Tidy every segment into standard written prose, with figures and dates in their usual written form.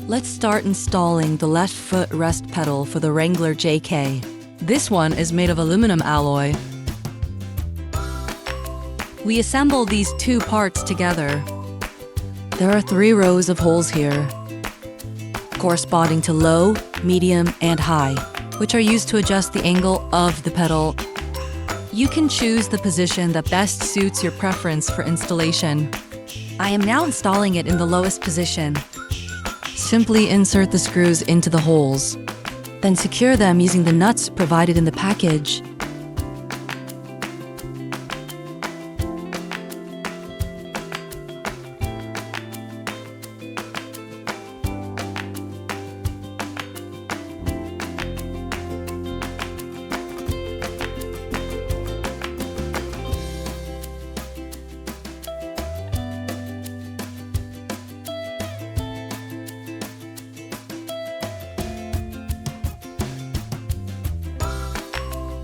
Let's start installing the left foot rest pedal for the Wrangler JK. This one is made of aluminum alloy. We assemble these two parts together. There are 3 rows of holes here, corresponding to low, medium, and high, which are used to adjust the angle of the pedal. You can choose the position that best suits your preference for installation. I am now installing it in the lowest position. Simply insert the screws into the holes, then secure them using the nuts provided in the package.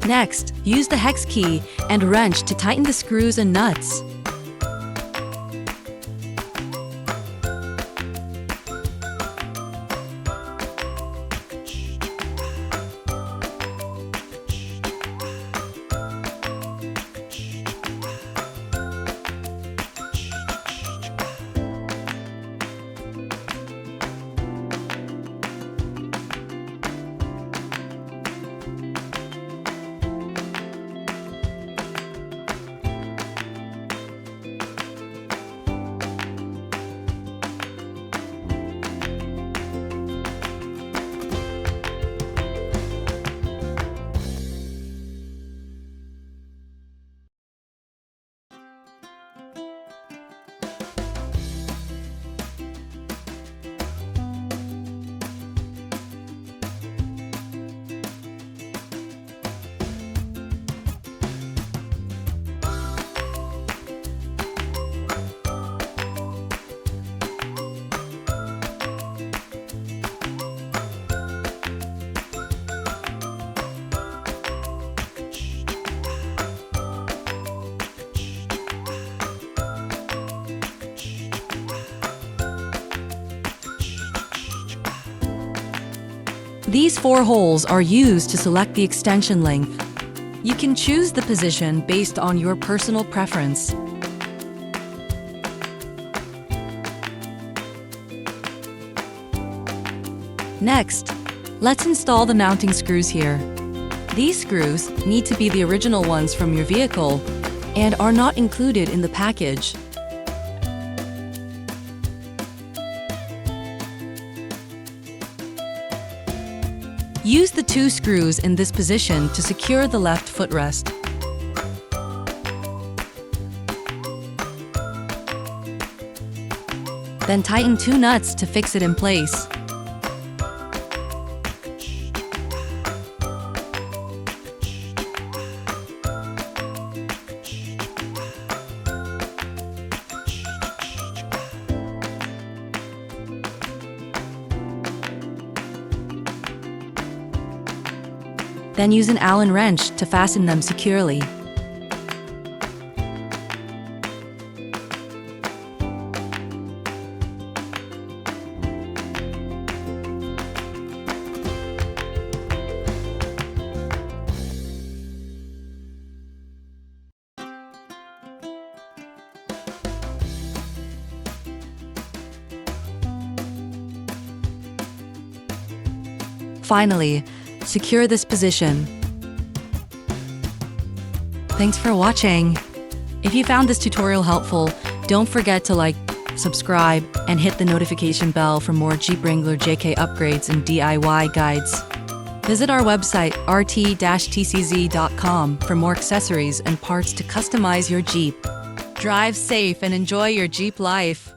Next, use the hex key and wrench to tighten the screws and nuts. These 4 holes are used to select the extension length. You can choose the position based on your personal preference. Next, let's install the mounting screws here. These screws need to be the original ones from your vehicle and are not included in the package. Use the 2 screws in this position to secure the left footrest. Then tighten 2 nuts to fix it in place. Then use an Allen wrench to fasten them securely. Finally, secure this position. Thanks for watching. If you found this tutorial helpful, don't forget to like, subscribe, and hit the notification bell for more Jeep Wrangler JK upgrades and DIY guides. Visit our website RT-TCZ.com for more accessories and parts to customize your Jeep. Drive safe and enjoy your Jeep life.